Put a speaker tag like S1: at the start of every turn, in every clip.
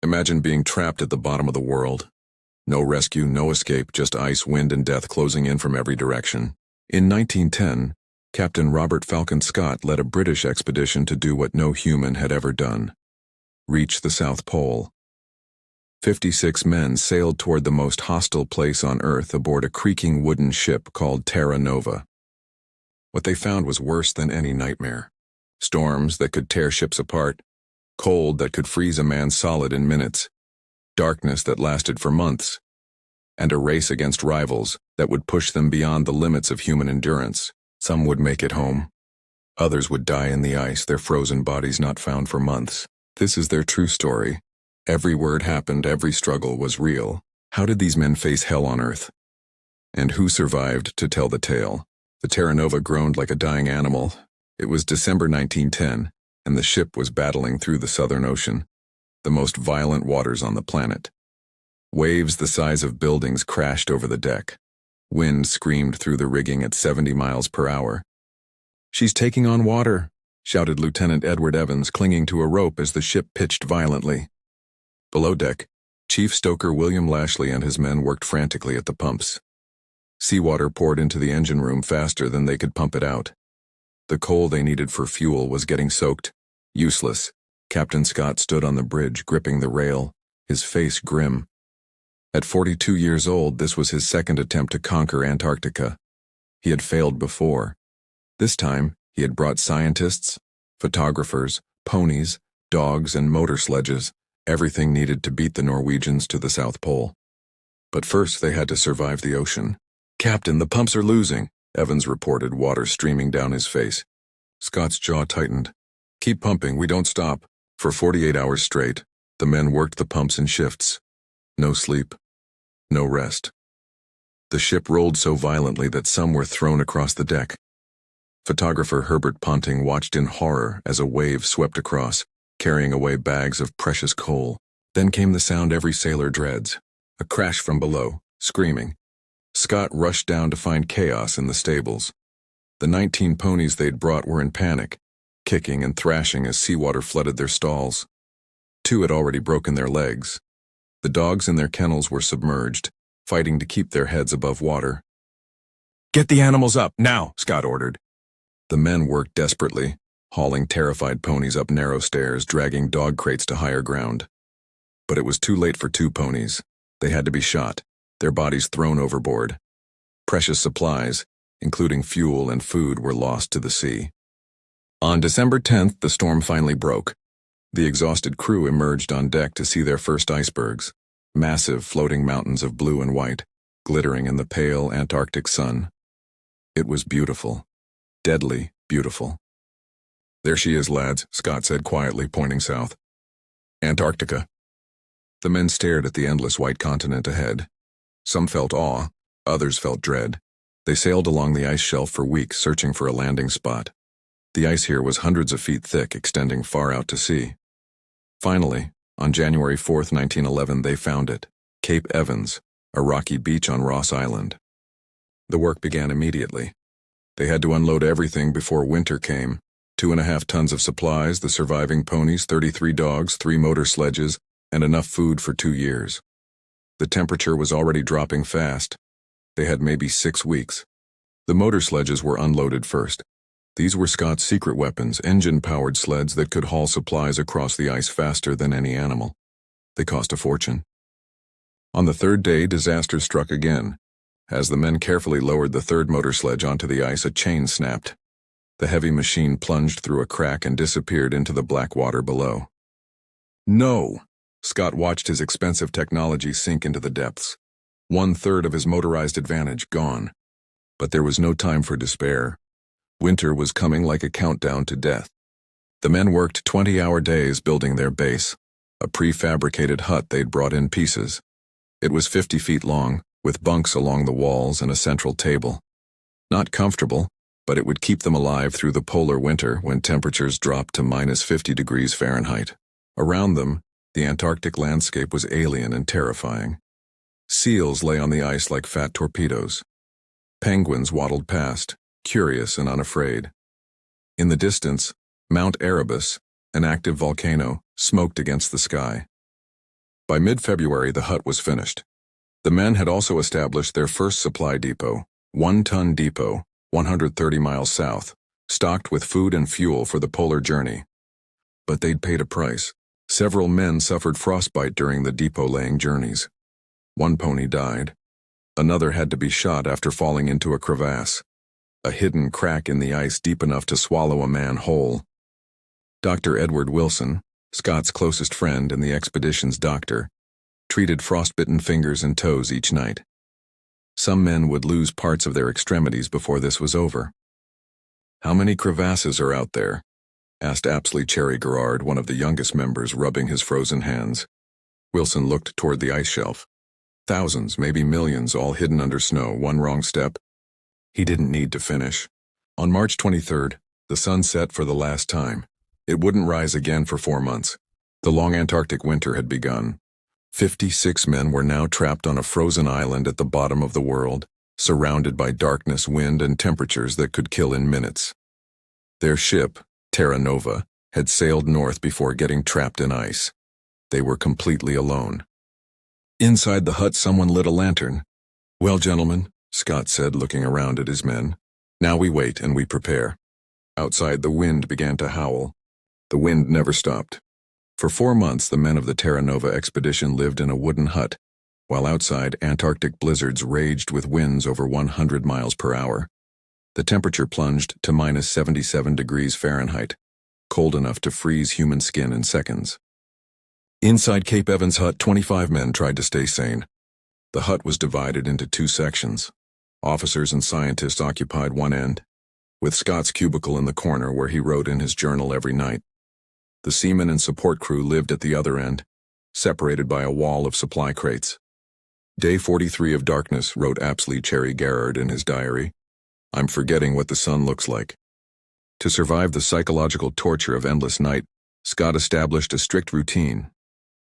S1: Imagine being trapped at the bottom of the world. No rescue, no escape, just ice, wind, and death closing in from every direction. In 1910, Captain Robert Falcon Scott led a British expedition to do what no human had ever done: reach the South Pole. 56 men sailed toward the most hostile place on Earth aboard a creaking wooden ship called Terra Nova. What they found was worse than any nightmare. Storms that could tear ships apart, cold that could freeze a man solid in minutes, darkness that lasted for months, and a race against rivals that would push them beyond the limits of human endurance. Some would make it home. Others would die in the ice, their frozen bodies not found for months. This is their true story. Every word happened, every struggle was real. How did these men face hell on Earth? And who survived to tell the tale? The Terra Nova groaned like a dying animal. It was December 1910, and the ship was battling through the Southern Ocean, the most violent waters on the planet. Waves the size of buildings crashed over the deck. Wind screamed through the rigging at 70 miles per hour. "She's taking on water," shouted Lieutenant Edward Evans, clinging to a rope as the ship pitched violently. Below deck, Chief Stoker William Lashley and his men worked frantically at the pumps. Seawater poured into the engine room faster than they could pump it out. The coal they needed for fuel was getting soaked. Useless. Captain Scott stood on the bridge, gripping the rail, his face grim. At 42 years old, this was his second attempt to conquer Antarctica. He had failed before. This time, he had brought scientists, photographers, ponies, dogs, and motor sledges, everything needed to beat the Norwegians to the South Pole. But first, they had to survive the ocean. "Captain, the pumps are losing," Evans reported, water streaming down his face. Scott's jaw tightened. "Keep pumping, we don't stop." For 48 hours straight, the men worked the pumps in shifts. No sleep. No rest. The ship rolled so violently that some were thrown across the deck. Photographer Herbert Ponting watched in horror as a wave swept across, carrying away bags of precious coal. Then came the sound every sailor dreads: a crash from below, screaming. Scott rushed down to find chaos in the stables. The 19 ponies they'd brought were in panic, kicking and thrashing as seawater flooded their stalls. 2 had already broken their legs. The dogs in their kennels were submerged, fighting to keep their heads above water. "Get the animals up, now!" Scott ordered. The men worked desperately, hauling terrified ponies up narrow stairs, dragging dog crates to higher ground. But it was too late for 2 ponies. They had to be shot, their bodies thrown overboard. Precious supplies, including fuel and food, were lost to the sea. On December 10th, the storm finally broke. The exhausted crew emerged on deck to see their first icebergs, massive floating mountains of blue and white, glittering in the pale Antarctic sun. It was beautiful, deadly beautiful. "There she is, lads," Scott said quietly, pointing south. "Antarctica." The men stared at the endless white continent ahead. Some felt awe, others felt dread. They sailed along the ice shelf for weeks, searching for a landing spot. The ice here was hundreds of feet thick, extending far out to sea. Finally, on January 4th, 1911, they found it: Cape Evans, a rocky beach on Ross Island. The work began immediately. They had to unload everything before winter came: 2.5 tons of supplies, the surviving ponies, 33 dogs, 3 motor sledges, and enough food for 2 years. The temperature was already dropping fast. They had maybe 6 weeks. The motor sledges were unloaded first. These were Scott's secret weapons, engine-powered sleds that could haul supplies across the ice faster than any animal. They cost a fortune. On the 3rd day, disaster struck again. As the men carefully lowered the 3rd motor sledge onto the ice, a chain snapped. The heavy machine plunged through a crack and disappeared into the black water below. "No!" Scott watched his expensive technology sink into the depths. 1/3 of his motorized advantage gone. But there was no time for despair. Winter was coming like a countdown to death. The men worked 20-hour days building their base, a prefabricated hut they'd brought in pieces. It was 50 feet long, with bunks along the walls and a central table. Not comfortable, but it would keep them alive through the polar winter when temperatures dropped to -50 degrees Fahrenheit. Around them, the Antarctic landscape was alien and terrifying. Seals lay on the ice like fat torpedoes. Penguins waddled past, curious and unafraid. In the distance, Mount Erebus, an active volcano, smoked against the sky. By mid-February, the hut was finished. The men had also established their first supply depot, 1-ton depot, 130 miles south, stocked with food and fuel for the polar journey. But they'd paid a price. Several men suffered frostbite during the depot-laying journeys. One pony died. Another had to be shot after falling into a crevasse, a hidden crack in the ice deep enough to swallow a man whole. Dr. Edward Wilson, Scott's closest friend and the expedition's doctor, treated frostbitten fingers and toes each night. Some men would lose parts of their extremities before this was over. "How many crevasses are out there?" asked Apsley Cherry Garrard, one of the youngest members, rubbing his frozen hands. Wilson looked toward the ice shelf. "Thousands, maybe millions, all hidden under snow. One wrong step." He didn't need to finish. On March 23rd, the sun set for the last time. It wouldn't rise again for 4 months. The long Antarctic winter had begun. 56 men were now trapped on a frozen island at the bottom of the world, surrounded by darkness, wind, and temperatures that could kill in minutes. Their ship, Terra Nova, had sailed north before getting trapped in ice. They were completely alone. Inside the hut, someone lit a lantern. "Well, gentlemen," Scott said, looking around at his men, "now we wait and we prepare." Outside, the wind began to howl. The wind never stopped. For 4 months, the men of the Terra Nova Expedition lived in a wooden hut, while outside, Antarctic blizzards raged with winds over 100 miles per hour. The temperature plunged to minus 77 degrees Fahrenheit, cold enough to freeze human skin in seconds. Inside Cape Evans' hut, 25 men tried to stay sane. The hut was divided into 2 sections. Officers and scientists occupied one end, with Scott's cubicle in the corner where he wrote in his journal every night. The seamen and support crew lived at the other end, separated by a wall of supply crates. "Day 43 of darkness," wrote Apsley Cherry Garrard in his diary. "I'm forgetting what the sun looks like." To survive the psychological torture of endless night, Scott established a strict routine.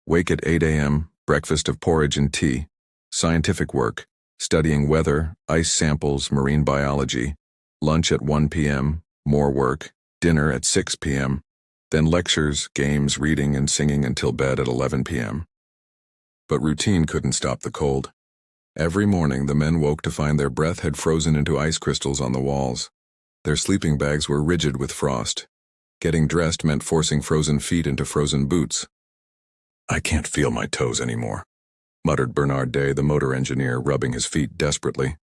S1: Wake at 8 a.m., breakfast of porridge and tea, scientific work, studying weather, ice samples, marine biology, lunch at 1 p.m., more work, dinner at 6 p.m., then lectures, games, reading, and singing until bed at 11 p.m. But routine couldn't stop the cold. Every morning, the men woke to find their breath had frozen into ice crystals on the walls. Their sleeping bags were rigid with frost. Getting dressed meant forcing frozen feet into frozen boots. "I can't feel my toes anymore," muttered Bernard Day, the motor engineer, rubbing his feet desperately.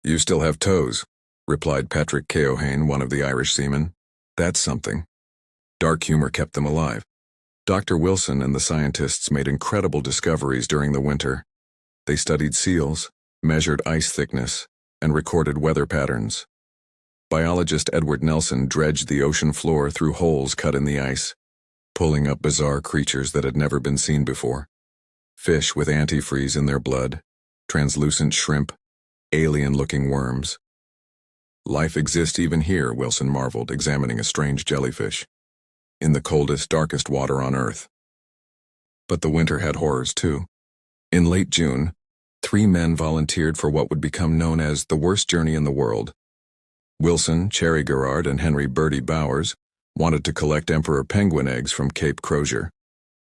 S1: "You still have toes," replied Patrick Keohane, one of the Irish seamen. "That's something." Dark humor kept them alive. Dr. Wilson and the scientists made incredible discoveries during the winter. They studied seals, measured ice thickness, and recorded weather patterns. Biologist Edward Nelson dredged the ocean floor through holes cut in the ice, pulling up bizarre creatures that had never been seen before. Fish with antifreeze in their blood, translucent shrimp, alien-looking worms. "Life exists even here," Wilson marveled, examining a strange jellyfish. "In the coldest, darkest water on Earth." But the winter had horrors too. In late June, 3 men volunteered for what would become known as the worst journey in the world. Wilson, Cherry Garrard, and Henry Bertie Bowers wanted to collect emperor penguin eggs from Cape Crozier,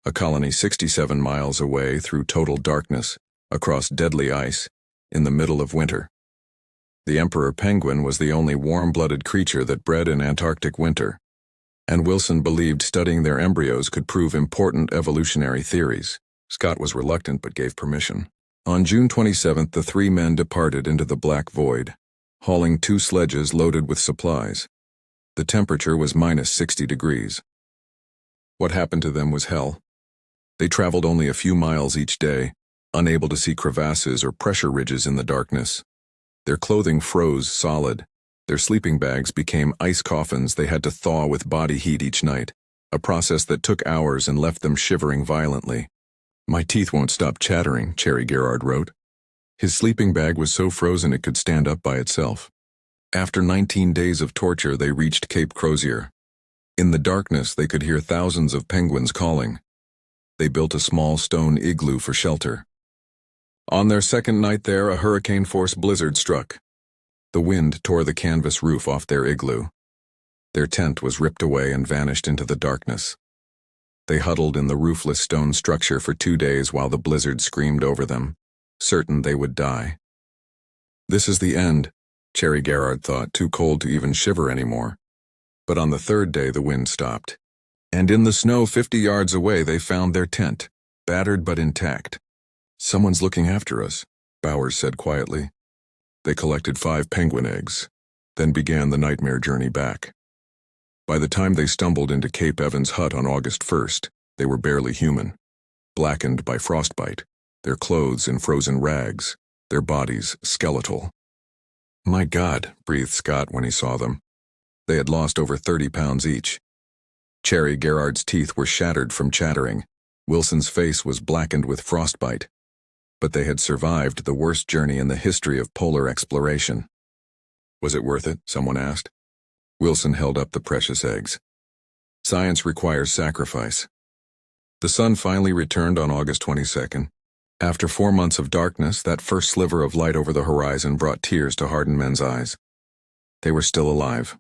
S1: a colony 67 miles away through total darkness, across deadly ice, in the middle of winter. The emperor penguin was the only warm-blooded creature that bred in Antarctic winter, and Wilson believed studying their embryos could prove important evolutionary theories. Scott was reluctant but gave permission. On June 27th, the 3 men departed into the black void, hauling 2 sledges loaded with supplies. The temperature was minus 60 degrees. What happened to them was hell. They traveled only a few miles each day, unable to see crevasses or pressure ridges in the darkness. Their clothing froze solid. Their sleeping bags became ice coffins they had to thaw with body heat each night, a process that took hours and left them shivering violently. "My teeth won't stop chattering," Cherry Garrard wrote. His sleeping bag was so frozen it could stand up by itself. After 19 days of torture, they reached Cape Crozier. In the darkness, they could hear thousands of penguins calling. They built a small stone igloo for shelter. On their second night there, a hurricane-force blizzard struck. The wind tore the canvas roof off their igloo. Their tent was ripped away and vanished into the darkness. They huddled in the roofless stone structure for 2 days while the blizzard screamed over them, certain they would die. This is the end, Cherry Garrard thought, too cold to even shiver anymore. But on the 3rd day the wind stopped. And in the snow 50 yards away they found their tent, battered but intact. "Someone's looking after us," Bowers said quietly. They collected 5 penguin eggs, then began the nightmare journey back. By the time they stumbled into Cape Evans' hut on August 1st, they were barely human, blackened by frostbite, their clothes in frozen rags, their bodies skeletal. "My God," breathed Scott when he saw them. They had lost over 30 pounds each. Cherry Garrard's teeth were shattered from chattering. Wilson's face was blackened with frostbite. But they had survived the worst journey in the history of polar exploration. "Was it worth it?" someone asked. Wilson held up the precious eggs. "Science requires sacrifice." The sun finally returned on August 22nd. After 4 months of darkness, that first sliver of light over the horizon brought tears to hardened men's eyes. They were still alive.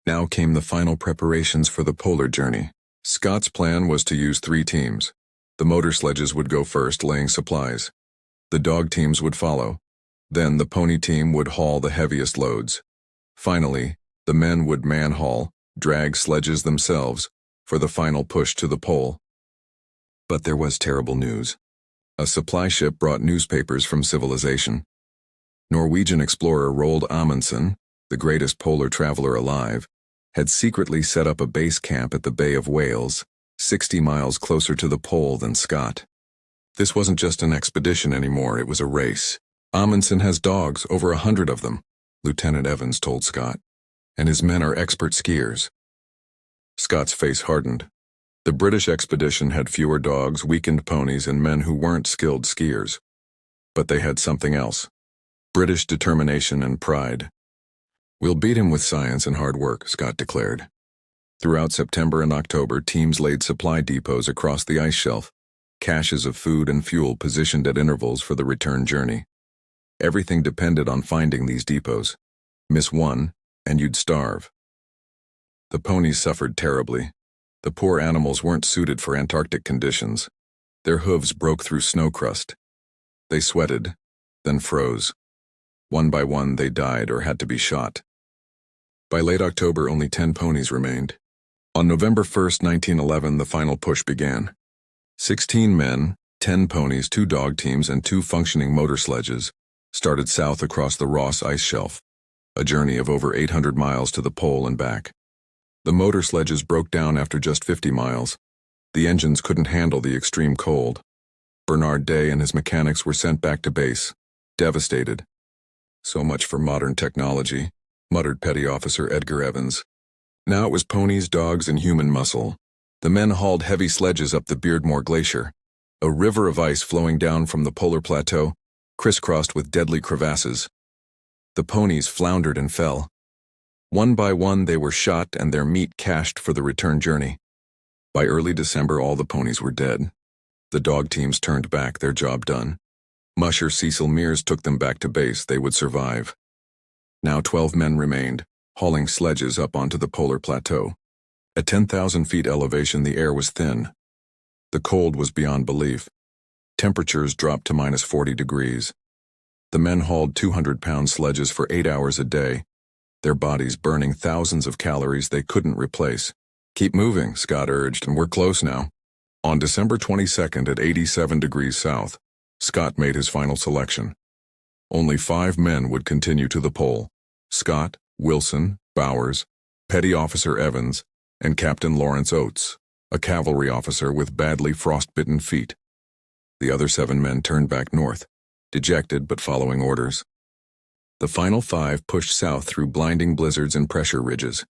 S1: Now came the final preparations for the polar journey. Scott's plan was to use 3 teams. The motor sledges would go first, laying supplies. The dog teams would follow. Then the pony team would haul the heaviest loads. Finally, the men would man-haul, drag sledges themselves, for the final push to the pole. But there was terrible news. A supply ship brought newspapers from civilization. Norwegian explorer Roald Amundsen, the greatest polar traveler alive, had secretly set up a base camp at the Bay of Whales, 60 miles closer to the pole than Scott. This wasn't just an expedition anymore, it was a race. "Amundsen has dogs, over 100 of them," Lieutenant Evans told Scott, "and his men are expert skiers." Scott's face hardened. The British expedition had fewer dogs, weakened ponies, and men who weren't skilled skiers. But they had something else: British determination and pride. "We'll beat him with science and hard work," Scott declared. Throughout September and October, teams laid supply depots across the ice shelf, caches of food and fuel positioned at intervals for the return journey. Everything depended on finding these depots. Miss one, and you'd starve. The ponies suffered terribly. The poor animals weren't suited for Antarctic conditions. Their hooves broke through snow crust. They sweated, then froze. One by one they died or had to be shot. By late October, only 10 ponies remained. On November 1st, 1911, the final push began. 16 men, 10 ponies, 2 dog teams, and 2 functioning motor sledges started south across the Ross ice shelf, a journey of over 800 miles to the pole and back. The motor sledges broke down after just 50 miles. The engines couldn't handle the extreme cold. Bernard Day and his mechanics were sent back to base, devastated. "So much for modern technology," muttered Petty Officer Edgar Evans. Now it was ponies, dogs, and human muscle. The men hauled heavy sledges up the Beardmore Glacier, a river of ice flowing down from the polar plateau, crisscrossed with deadly crevasses. The ponies floundered and fell. One by one they were shot and their meat cached for the return journey. By early December, all the ponies were dead. The dog teams turned back, their job done. Musher Cecil Mears took them back to base. They would survive. Now 12 men remained, hauling sledges up onto the polar plateau. At 10,000 feet elevation, the air was thin. The cold was beyond belief. Temperatures dropped to minus 40 degrees. The men hauled 200-pound sledges for 8 hours a day, their bodies burning thousands of calories they couldn't replace. "Keep moving," Scott urged, "and we're close now." On December 22nd at 87 degrees south, Scott made his final selection. Only 5 men would continue to the pole: Scott, Wilson, Bowers, Petty Officer Evans, and Captain Lawrence Oates, a cavalry officer with badly frostbitten feet. The other 7 men turned back north, dejected but following orders. The final 5 pushed south through blinding blizzards and pressure ridges.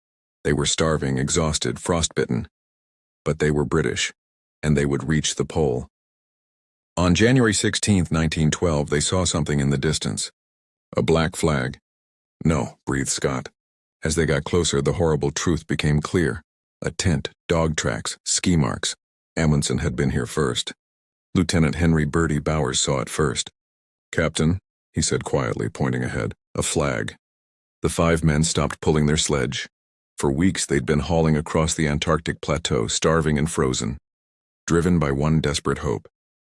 S1: They were starving, exhausted, frostbitten. But they were British, and they would reach the pole. On January 16, 1912, they saw something in the distance. A black flag. "No," breathed Scott. As they got closer, the horrible truth became clear. A tent, dog tracks, ski marks. Amundsen had been here first. Lieutenant Henry Bertie Bowers saw it first. "Captain," he said quietly, pointing ahead, "a flag." The 5 men stopped pulling their sledge. For weeks they'd been hauling across the Antarctic plateau, starving and frozen, driven by one desperate hope,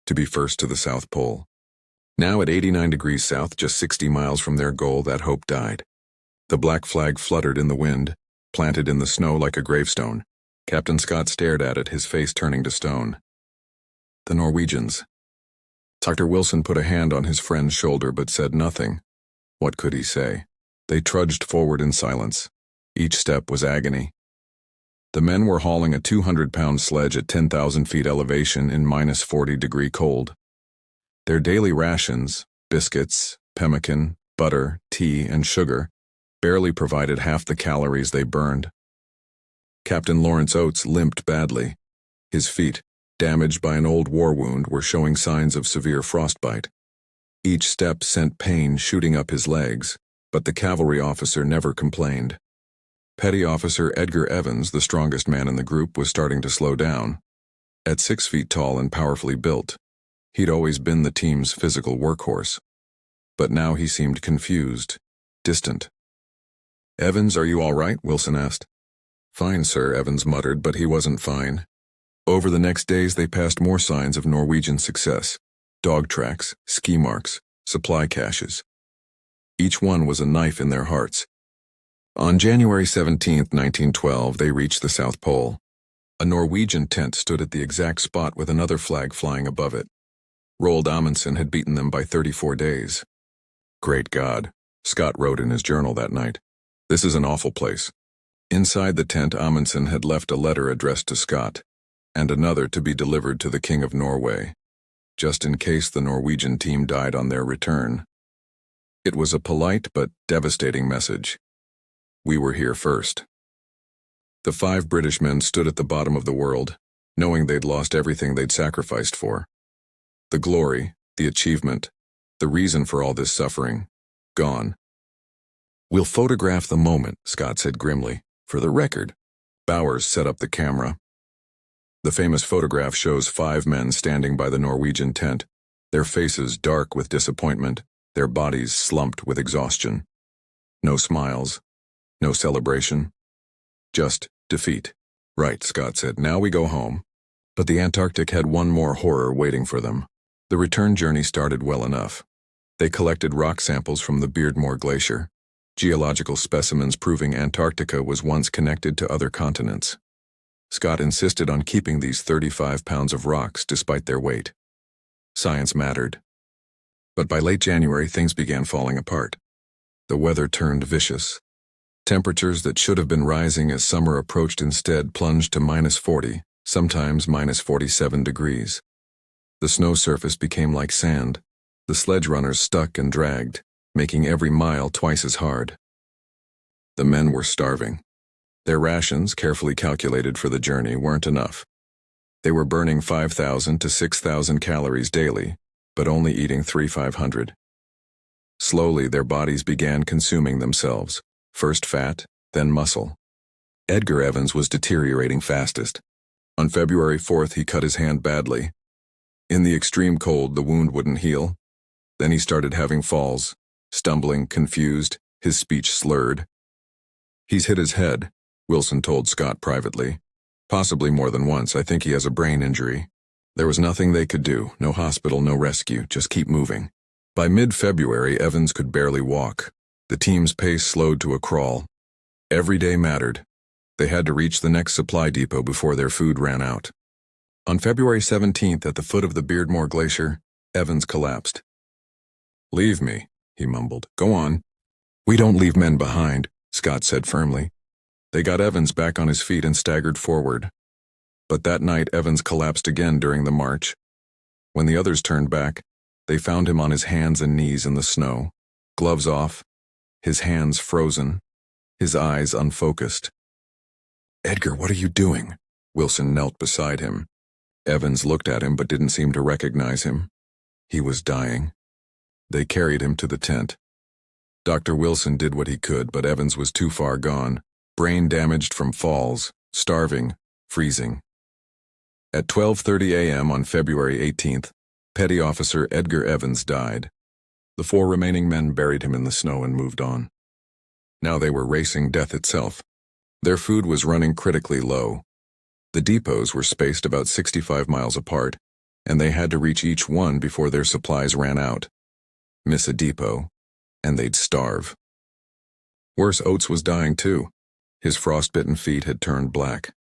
S1: to be first to the South Pole. Now at 89 degrees south, just 60 miles from their goal, that hope died. The black flag fluttered in the wind, planted in the snow like a gravestone. Captain Scott stared at it, his face turning to stone. The Norwegians. Dr. Wilson put a hand on his friend's shoulder but said nothing. What could he say? They trudged forward in silence. Each step was agony. The men were hauling a 200-pound sledge at 10,000 feet elevation in minus 40-degree cold. Their daily rations, biscuits, pemmican, butter, tea, and sugar, barely provided half the calories they burned. Captain Lawrence Oates limped badly. His feet, damaged by an old war wound, were showing signs of severe frostbite. Each step sent pain shooting up his legs, but the cavalry officer never complained. Petty Officer Edgar Evans, the strongest man in the group, was starting to slow down. At 6 feet tall and powerfully built, he'd always been the team's physical workhorse. But now he seemed confused, distant. "Evans, are you all right?" Wilson asked. "Fine, sir," Evans muttered, but he wasn't fine. Over the next days they passed more signs of Norwegian success: dog tracks, ski marks, supply caches. Each one was a knife in their hearts. On January 17, 1912, they reached the South Pole. A Norwegian tent stood at the exact spot with another flag flying above it. Roald Amundsen had beaten them by 34 days. "Great God," Scott wrote in his journal that night. "This is an awful place." Inside the tent, Amundsen had left a letter addressed to Scott, and another to be delivered to the King of Norway, just in case the Norwegian team died on their return. It was a polite but devastating message. We were here first. The 5 British men stood at the bottom of the world, knowing they'd lost everything they'd sacrificed for. The glory, the achievement, the reason for all this suffering, gone. "We'll photograph the moment," Scott said grimly, "for the record." Bowers set up the camera. The famous photograph shows 5 men standing by the Norwegian tent, their faces dark with disappointment, their bodies slumped with exhaustion. No smiles. No celebration. Just defeat. "Right," Scott said. "Now we go home." But the Antarctic had one more horror waiting for them. The return journey started well enough. They collected rock samples from the Beardmore Glacier, geological specimens proving Antarctica was once connected to other continents. Scott insisted on keeping these 35 pounds of rocks despite their weight. Science mattered. But by late January, things began falling apart. The weather turned vicious. Temperatures that should have been rising as summer approached instead plunged to minus 40, sometimes minus 47 degrees. The snow surface became like sand. The sledge runners stuck and dragged, making every mile twice as hard. The men were starving. Their rations, carefully calculated for the journey, weren't enough. They were burning 5,000 to 6,000 calories daily, but only eating 3,500. Slowly, their bodies began consuming themselves. First fat, then muscle. Edgar Evans was deteriorating fastest. On February 4th, he cut his hand badly. In the extreme cold, the wound wouldn't heal. Then he started having falls, stumbling, confused, his speech slurred. "He's hit his head," Wilson told Scott privately. "Possibly more than once. I think he has a brain injury." There was nothing they could do, no hospital, no rescue, just keep moving. By mid-February, Evans could barely walk. The team's pace slowed to a crawl. Every day mattered. They had to reach the next supply depot before their food ran out. On February 17th, at the foot of the Beardmore Glacier, Evans collapsed. "Leave me," he mumbled. "Go on." "We don't leave men behind," Scott said firmly. They got Evans back on his feet and staggered forward. But that night, Evans collapsed again during the march. When the others turned back, they found him on his hands and knees in the snow, gloves off, his hands frozen, his eyes unfocused. "Edgar, what are you doing?" Wilson knelt beside him. Evans looked at him but didn't seem to recognize him. He was dying. They carried him to the tent. Dr. Wilson did what he could, but Evans was too far gone, brain damaged from falls, starving, freezing. At 12:30 a.m. on February 18th, Petty Officer Edgar Evans died. The 4 remaining men buried him in the snow and moved on. Now they were racing death itself. Their food was running critically low. The depots were spaced about 65 miles apart, and they had to reach each one before their supplies ran out. Miss a depot, and they'd starve. Worse, Oates was dying too. His frostbitten feet had turned black.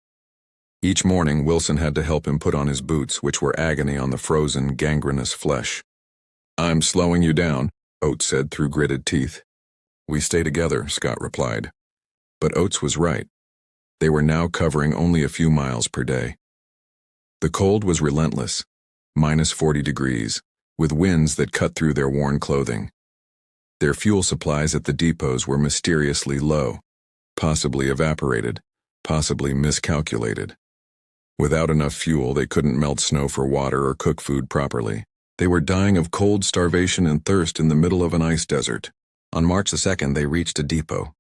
S1: Each morning, Wilson had to help him put on his boots, which were agony on the frozen, gangrenous flesh. "I'm slowing you down," Oates said through gritted teeth. "We stay together," Scott replied. But Oates was right. They were now covering only a few miles per day. The cold was relentless, -40 degrees, with winds that cut through their worn clothing. Their fuel supplies at the depots were mysteriously low, possibly evaporated, possibly miscalculated. Without enough fuel, they couldn't melt snow for water or cook food properly. They were dying of cold, starvation, and thirst in the middle of an ice desert. On March the 2nd, they reached a depot.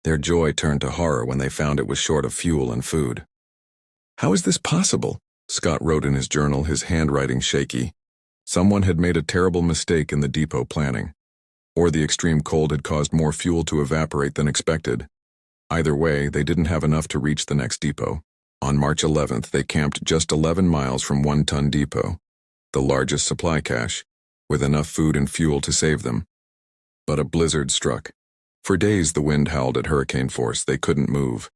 S1: Their joy turned to horror when they found it was short of fuel and food. "How is this possible?" Scott wrote in his journal, his handwriting shaky. Someone had made a terrible mistake in the depot planning, or the extreme cold had caused more fuel to evaporate than expected. Either way, they didn't have enough to reach the next depot. On March 11th, they camped just 11 miles from One Ton Depot, the largest supply cache, with enough food and fuel to save them. But a blizzard struck. For days the wind howled at hurricane force. They couldn't move.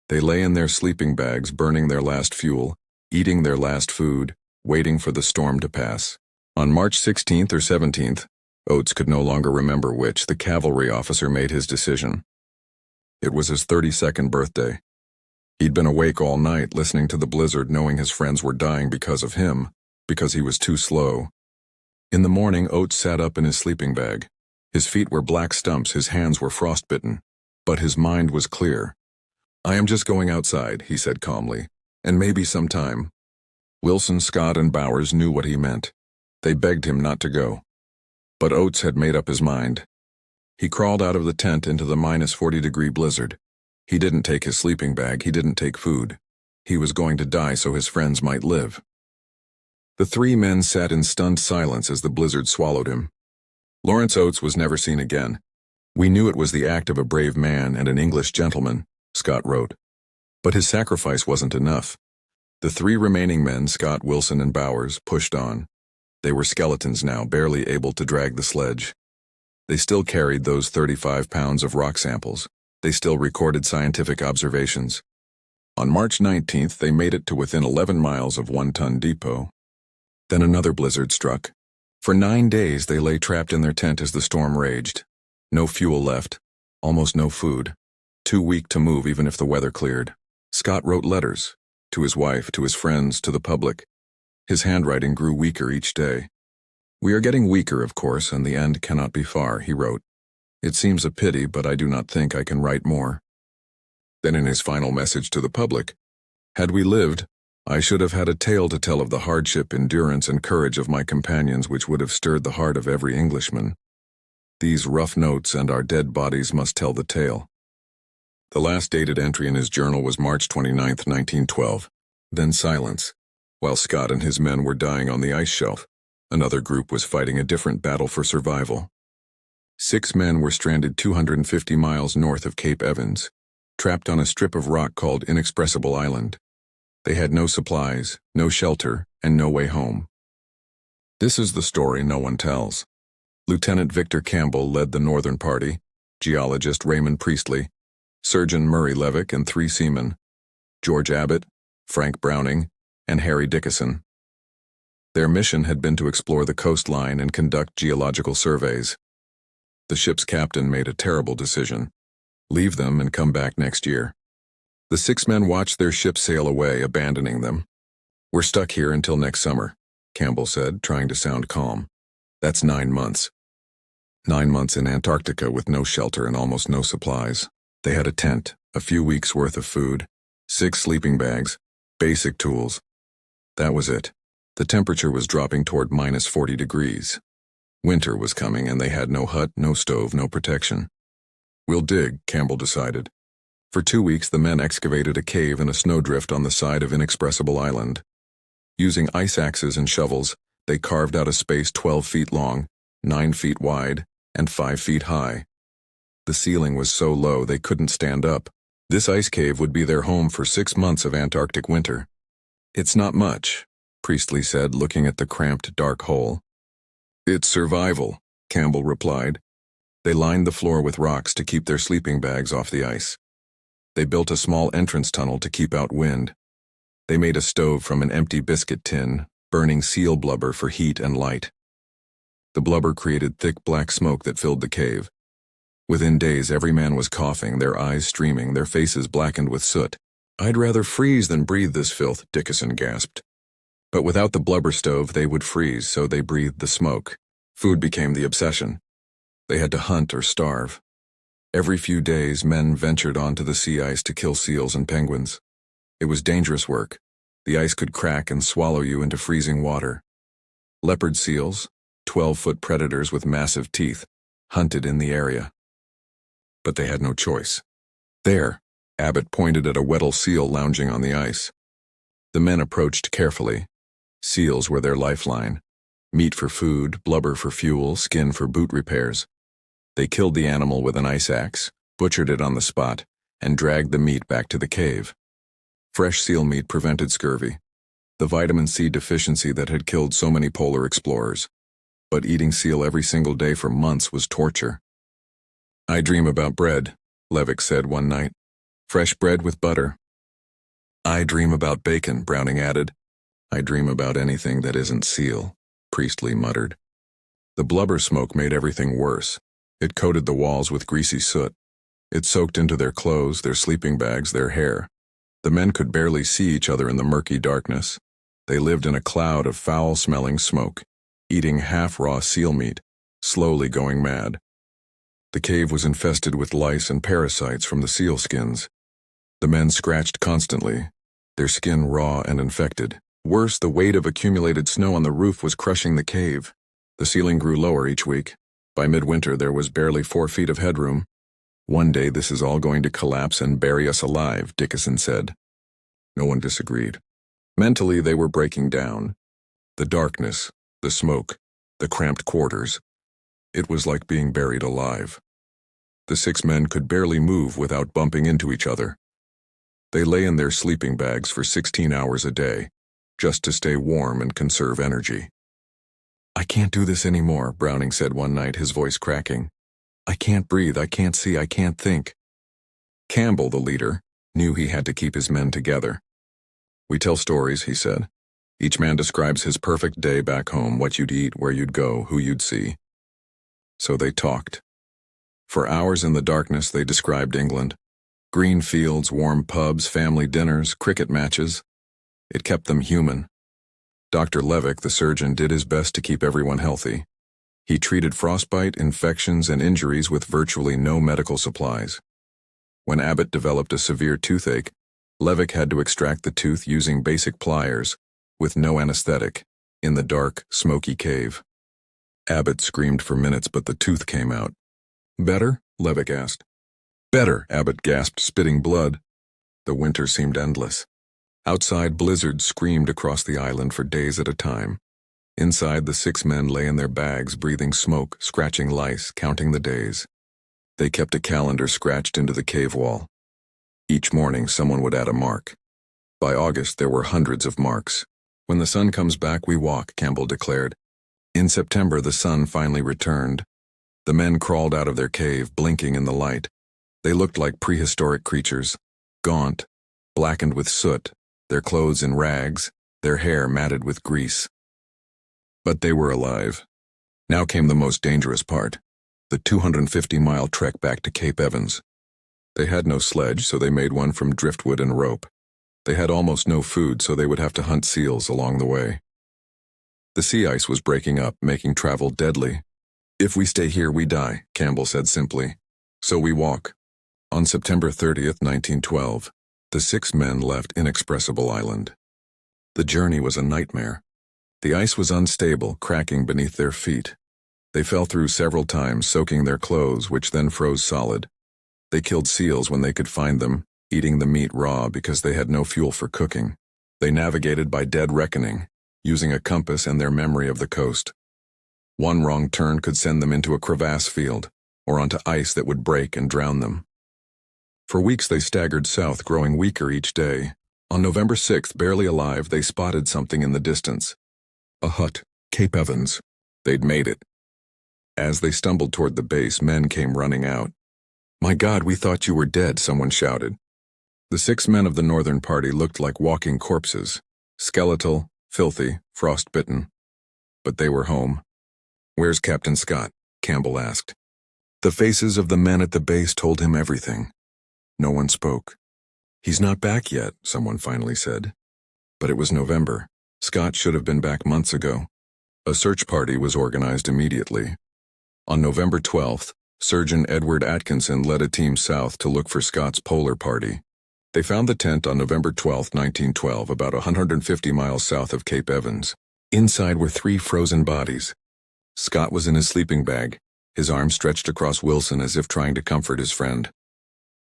S1: They lay in their sleeping bags, burning their last fuel, eating their last food, waiting for the storm to pass. On March 16th or 17th, Oates could no longer remember which, the cavalry officer made his decision. It was his 32nd birthday. He'd been awake all night, listening to the blizzard, knowing his friends were dying because of him, because he was too slow. In the morning, Oates sat up in his sleeping bag. His feet were black stumps, his hands were frostbitten, but his mind was clear. "I am just going outside," he said calmly, "and maybe sometime." Wilson, Scott, and Bowers knew what he meant. They begged him not to go. But Oates had made up his mind. He crawled out of the tent into the -40-degree blizzard. He didn't take his sleeping bag, he didn't take food. He was going to die so his friends might live. The three men sat in stunned silence as the blizzard swallowed him. Lawrence Oates was never seen again. "We knew it was the act of a brave man and an English gentleman," Scott wrote. But his sacrifice wasn't enough. The three remaining men, Scott, Wilson, and Bowers, pushed on. They were skeletons now, barely able to drag the sledge. They still carried those 35 pounds of rock samples. They still recorded scientific observations. On March 19th, they made it to within 11 miles of One Ton Depot. Then another blizzard struck. For 9 days, they lay trapped in their tent as the storm raged. No fuel left, almost no food. Too weak to move even if the weather cleared. Scott wrote letters, to his wife, to his friends, to the public. His handwriting grew weaker each day. "We are getting weaker, of course, and the end cannot be far," he wrote. "It seems a pity, but I do not think I can write more." Then in his final message to the public, "Had we lived, I should have had a tale to tell of the hardship, endurance, and courage of my companions which would have stirred the heart of every Englishman. These rough notes and our dead bodies must tell the tale." The last dated entry in his journal was March 29, 1912. Then silence. While Scott and his men were dying on the ice shelf, another group was fighting a different battle for survival. 6 men were stranded 250 miles north of Cape Evans, trapped on a strip of rock called Inexpressible Island. They had no supplies, no shelter, and no way home. This is the story no one tells. Lieutenant Victor Campbell led the northern party, geologist Raymond Priestley, surgeon Murray Levick, and 3 seamen, George Abbott, Frank Browning, and Harry Dickinson. Their mission had been to explore the coastline and conduct geological surveys. The ship's captain made a terrible decision: leave them and come back next year. The 6 men watched their ship sail away, abandoning them. "We're stuck here until next summer," Campbell said, trying to sound calm. "That's 9 months. 9 months in Antarctica with no shelter and almost no supplies. They had a tent, a few weeks' worth of food, 6 sleeping bags, basic tools. That was it. The temperature was dropping toward -40 degrees. Winter was coming and they had no hut, no stove, no protection. "We'll dig," Campbell decided. For 2 weeks, the men excavated a cave in a snowdrift on the side of Inexpressible Island. Using ice axes and shovels, they carved out a space 12 feet long, 9 feet wide, and 5 feet high. The ceiling was so low they couldn't stand up. This ice cave would be their home for 6 months of Antarctic winter. "It's not much," Priestley said, looking at the cramped, dark hole. "It's survival," Campbell replied. They lined the floor with rocks to keep their sleeping bags off the ice. They built a small entrance tunnel to keep out wind. They made a stove from an empty biscuit tin, burning seal blubber for heat and light. The blubber created thick black smoke that filled the cave. Within days, every man was coughing, their eyes streaming, their faces blackened with soot. "I'd rather freeze than breathe this filth," Dickinson gasped. But without the blubber stove, they would freeze, so they breathed the smoke. Food became the obsession. They had to hunt or starve. Every few days, men ventured onto the sea ice to kill seals and penguins. It was dangerous work. The ice could crack and swallow you into freezing water. Leopard seals, 12-foot predators with massive teeth, hunted in the area. But they had no choice. "There," Abbott pointed at a Weddell seal lounging on the ice. The men approached carefully. Seals were their lifeline. Meat for food, blubber for fuel, skin for boot repairs. They killed the animal with an ice axe, butchered it on the spot, and dragged the meat back to the cave. Fresh seal meat prevented scurvy, the vitamin C deficiency that had killed so many polar explorers. But eating seal every single day for months was torture. "I dream about bread," Levick said one night. "Fresh bread with butter." "I dream about bacon," Browning added. "I dream about anything that isn't seal," Priestley muttered. The blubber smoke made everything worse. It coated the walls with greasy soot. It soaked into their clothes, their sleeping bags, their hair. The men could barely see each other in the murky darkness. They lived in a cloud of foul-smelling smoke, eating half-raw seal meat, slowly going mad. The cave was infested with lice and parasites from the seal skins. The men scratched constantly, their skin raw and infected. Worse, the weight of accumulated snow on the roof was crushing the cave. The ceiling grew lower each week. By midwinter, there was barely 4 feet of headroom. "One day this is all going to collapse and bury us alive," Dickinson said. No one disagreed. Mentally, they were breaking down. The darkness, the smoke, the cramped quarters. It was like being buried alive. The 6 men could barely move without bumping into each other. They lay in their sleeping bags for 16 hours a day, just to stay warm and conserve energy. "I can't do this anymore," Browning said one night, his voice cracking. "I can't breathe, I can't see, I can't think." Campbell, the leader, knew he had to keep his men together. "We tell stories," he said. "Each man describes his perfect day back home, what you'd eat, where you'd go, who you'd see." So they talked. For hours in the darkness, they described England. Green fields, warm pubs, family dinners, cricket matches. It kept them human. Dr. Levick, the surgeon, did his best to keep everyone healthy. He treated frostbite, infections, and injuries with virtually no medical supplies. When Abbott developed a severe toothache, Levick had to extract the tooth using basic pliers, with no anesthetic, in the dark, smoky cave. Abbott screamed for minutes, but the tooth came out. "Better?" Levick asked. "Better," Abbott gasped, spitting blood. The winter seemed endless. Outside, blizzards screamed across the island for days at a time. Inside, the 6 men lay in their bags, breathing smoke, scratching lice, counting the days. They kept a calendar scratched into the cave wall. Each morning, someone would add a mark. By August, there were hundreds of marks. "When the sun comes back, we walk," Campbell declared. In September, the sun finally returned. The men crawled out of their cave, blinking in the light. They looked like prehistoric creatures, gaunt, blackened with soot, their clothes in rags, their hair matted with grease. But they were alive. Now came the most dangerous part, the 250-mile trek back to Cape Evans. They had no sledge, so they made one from driftwood and rope. They had almost no food, so they would have to hunt seals along the way. The sea ice was breaking up, making travel deadly. "If we stay here, we die," Campbell said simply. "So we walk." On September 30th, 1912, the 6 men left Inexpressible Island. The journey was a nightmare. The ice was unstable, cracking beneath their feet. They fell through several times, soaking their clothes, which then froze solid. They killed seals when they could find them, eating the meat raw because they had no fuel for cooking. They navigated by dead reckoning, using a compass and their memory of the coast. One wrong turn could send them into a crevasse field, or onto ice that would break and drown them. For weeks they staggered south, growing weaker each day. On November 6th, barely alive, they spotted something in the distance. A hut, Cape Evans. They'd made it. As they stumbled toward the base, men came running out. "My God, we thought you were dead," someone shouted. The 6 men of the northern party looked like walking corpses, skeletal, filthy, frostbitten. But they were home. "Where's Captain Scott?" Campbell asked. The faces of the men at the base told him everything. No one spoke. "He's not back yet," someone finally said. But it was November. Scott should have been back months ago. A search party was organized immediately. On November 12th, Surgeon Edward Atkinson led a team south to look for Scott's polar party. They found the tent on November 12, 1912, about 150 miles south of Cape Evans. Inside were 3 frozen bodies. Scott was in his sleeping bag, his arm stretched across Wilson as if trying to comfort his friend.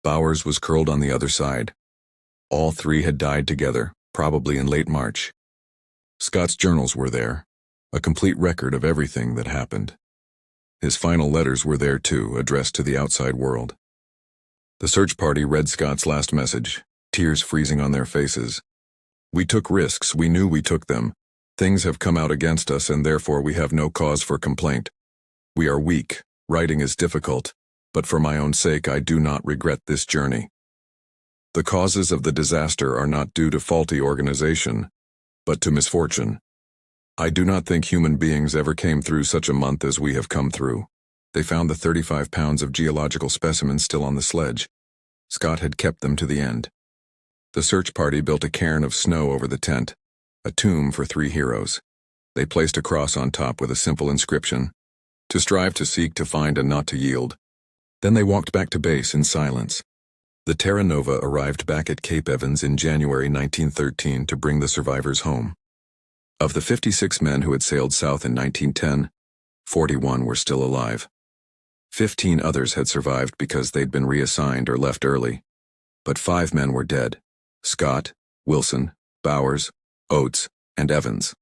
S1: Bowers was curled on the other side. All 3 had died together, probably in late March. Scott's journals were there, a complete record of everything that happened. His final letters were there too, addressed to the outside world. The search party read Scott's last message, tears freezing on their faces. "We took risks, we knew we took them. Things have come out against us and therefore we have no cause for complaint. We are weak, writing is difficult, but for my own sake I do not regret this journey. The causes of the disaster are not due to faulty organization, but to misfortune. I do not think human beings ever came through such a month as we have come through." They found the 35 pounds of geological specimens still on the sledge. Scott had kept them to the end. The search party built a cairn of snow over the tent, a tomb for 3 heroes. They placed a cross on top with a simple inscription: "To strive, to seek, to find, and not to yield." Then they walked back to base in silence. The Terra Nova arrived back at Cape Evans in January 1913 to bring the survivors home. Of the 56 men who had sailed south in 1910, 41 were still alive. 15 others had survived because they'd been reassigned or left early. But 5 men were dead: Scott, Wilson, Bowers, Oates, and Evans.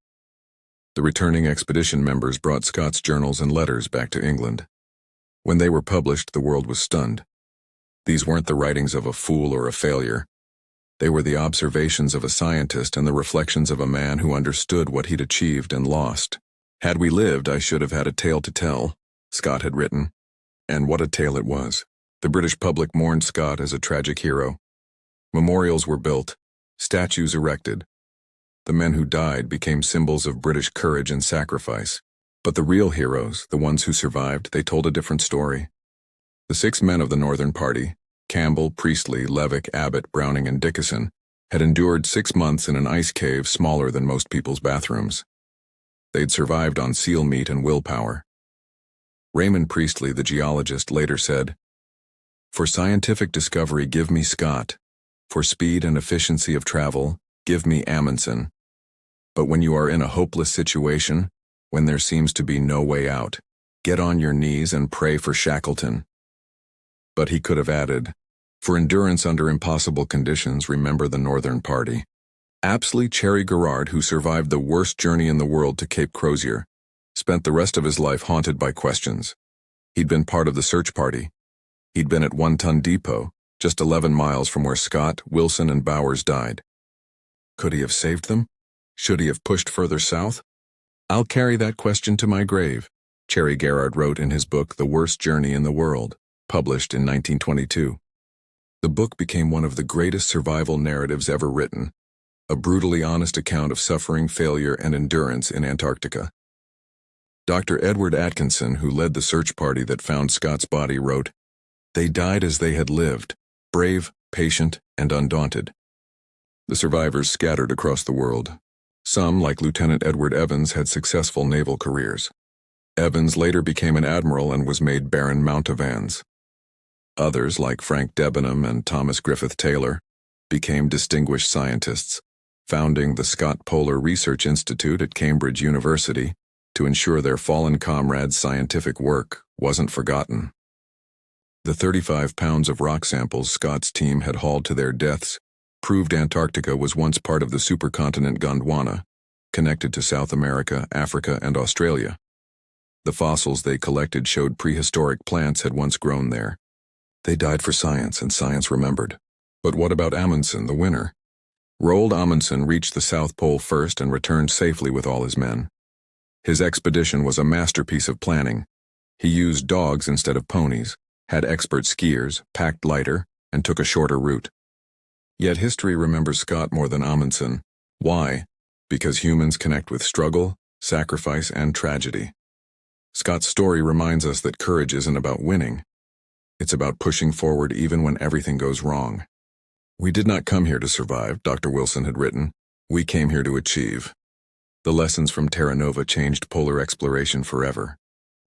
S1: The returning expedition members brought Scott's journals and letters back to England. When they were published, the world was stunned. These weren't the writings of a fool or a failure. They were the observations of a scientist and the reflections of a man who understood what he'd achieved and lost. "Had we lived, I should have had a tale to tell," Scott had written. And what a tale it was. The British public mourned Scott as a tragic hero. Memorials were built, statues erected. The men who died became symbols of British courage and sacrifice. But the real heroes, the ones who survived, they told a different story. The 6 men of the Northern Party, Campbell, Priestley, Levick, Abbott, Browning, and Dickinson, had endured 6 months in an ice cave smaller than most people's bathrooms. They'd survived on seal meat and willpower. Raymond Priestley, the geologist, later said, "For scientific discovery, give me Scott. For speed and efficiency of travel, give me Amundsen. But when you are in a hopeless situation, when there seems to be no way out, get on your knees and pray for Shackleton." But he could have added, "For endurance under impossible conditions, remember the Northern Party." Apsley Cherry Garrard, who survived the worst journey in the world to Cape Crozier, spent the rest of his life haunted by questions. He'd been part of the search party. He'd been at One Ton Depot, just 11 miles from where Scott, Wilson, and Bowers died. Could he have saved them? Should he have pushed further south? "I'll carry that question to my grave," Cherry Garrard wrote in his book The Worst Journey in the World, published in 1922. The book became one of the greatest survival narratives ever written, a brutally honest account of suffering, failure, and endurance in Antarctica. Dr. Edward Atkinson, who led the search party that found Scott's body, wrote, "They died as they had lived, brave, patient, and undaunted." The survivors scattered across the world. Some, like Lieutenant Edward Evans, had successful naval careers. Evans later became an admiral and was made Baron Montauvan's. Others, like Frank Debenham and Thomas Griffith Taylor, became distinguished scientists, founding the Scott Polar Research Institute at Cambridge University to ensure their fallen comrades' scientific work wasn't forgotten. The 35 pounds of rock samples Scott's team had hauled to their deaths proved Antarctica was once part of the supercontinent Gondwana, connected to South America, Africa, and Australia. The fossils they collected showed prehistoric plants had once grown there. They died for science, and science remembered. But what about Amundsen, the winner? Roald Amundsen reached the South Pole first and returned safely with all his men. His expedition was a masterpiece of planning. He used dogs instead of ponies, had expert skiers, packed lighter, and took a shorter route. Yet history remembers Scott more than Amundsen. Why? Because humans connect with struggle, sacrifice, and tragedy. Scott's story reminds us that courage isn't about winning. It's about pushing forward even when everything goes wrong. "We did not come here to survive," Dr. Wilson had written. "We came here to achieve." The lessons from Terra Nova changed polar exploration forever.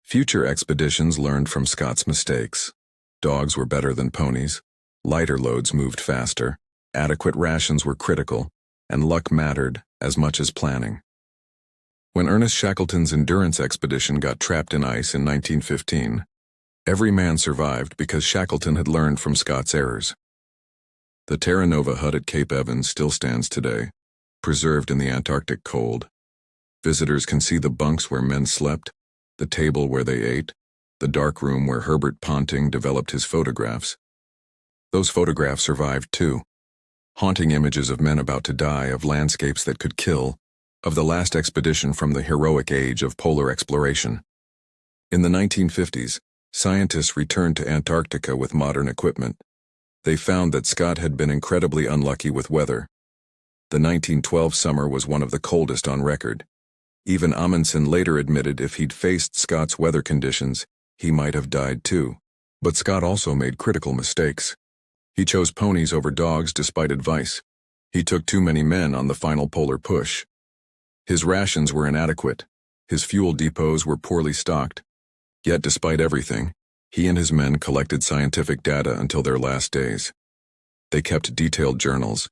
S1: Future expeditions learned from Scott's mistakes. Dogs were better than ponies. Lighter loads moved faster. Adequate rations were critical, and luck mattered as much as planning. When Ernest Shackleton's Endurance expedition got trapped in ice in 1915, every man survived because Shackleton had learned from Scott's errors. The Terra Nova hut at Cape Evans still stands today, preserved in the Antarctic cold. Visitors can see the bunks where men slept, the table where they ate, the dark room where Herbert Ponting developed his photographs. Those photographs survived too. Haunting images of men about to die, of landscapes that could kill, of the last expedition from the heroic age of polar exploration. In the 1950s, scientists returned to Antarctica with modern equipment. They found that Scott had been incredibly unlucky with weather. The 1912 summer was one of the coldest on record. Even Amundsen later admitted if he'd faced Scott's weather conditions, he might have died too. But Scott also made critical mistakes. He chose ponies over dogs despite advice. He took too many men on the final polar push. His rations were inadequate. His fuel depots were poorly stocked. Yet despite everything, he and his men collected scientific data until their last days. They kept detailed journals.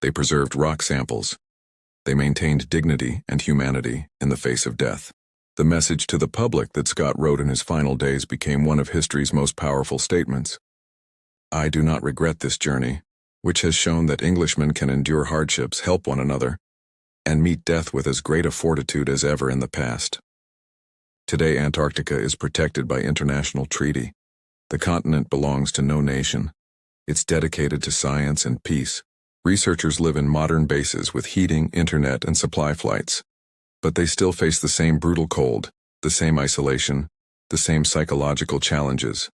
S1: They preserved rock samples. They maintained dignity and humanity in the face of death. The message to the public that Scott wrote in his final days became one of history's most powerful statements. "I do not regret this journey, which has shown that Englishmen can endure hardships, help one another, and meet death with as great a fortitude as ever in the past." Today, Antarctica is protected by international treaty. The continent belongs to no nation. It's dedicated to science and peace. Researchers live in modern bases with heating, internet, and supply flights. But they still face the same brutal cold, the same isolation, the same psychological challenges.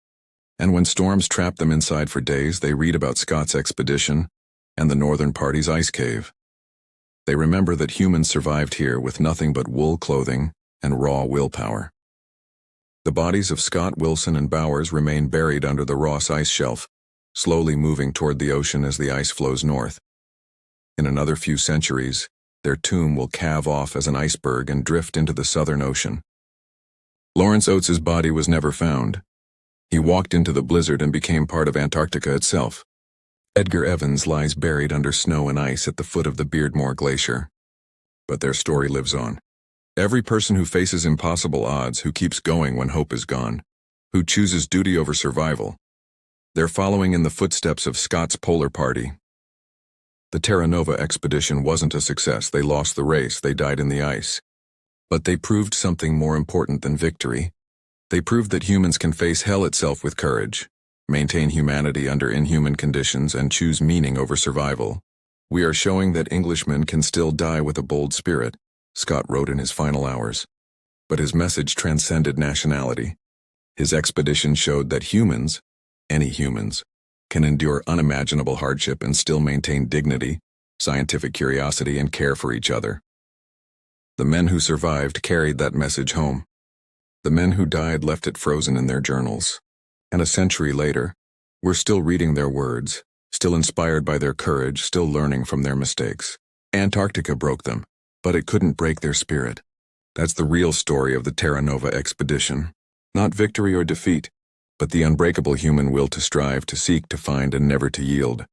S1: And when storms trap them inside for days, they read about Scott's expedition and the Northern Party's ice cave. They remember that humans survived here with nothing but wool clothing and raw willpower. The bodies of Scott, Wilson, and Bowers remain buried under the Ross ice shelf, slowly moving toward the ocean as the ice flows north. In another few centuries, their tomb will calve off as an iceberg and drift into the Southern Ocean. Lawrence Oates's body was never found. He walked into the blizzard and became part of Antarctica itself. Edgar Evans lies buried under snow and ice at the foot of the Beardmore Glacier. But their story lives on. Every person who faces impossible odds, who keeps going when hope is gone, who chooses duty over survival, they're following in the footsteps of Scott's Polar Party. The Terra Nova expedition wasn't a success. They lost the race. They died in the ice. But they proved something more important than victory. They proved that humans can face hell itself with courage, maintain humanity under inhuman conditions, and choose meaning over survival. "We are showing that Englishmen can still die with a bold spirit," Scott wrote in his final hours. But his message transcended nationality. His expedition showed that humans, any humans, can endure unimaginable hardship and still maintain dignity, scientific curiosity, and care for each other. The men who survived carried that message home. The men who died left it frozen in their journals. And a century later, we're still reading their words, still inspired by their courage, still learning from their mistakes. Antarctica broke them, but it couldn't break their spirit. That's the real story of the Terra Nova expedition. Not victory or defeat, but the unbreakable human will to strive, to seek, to find, and never to yield.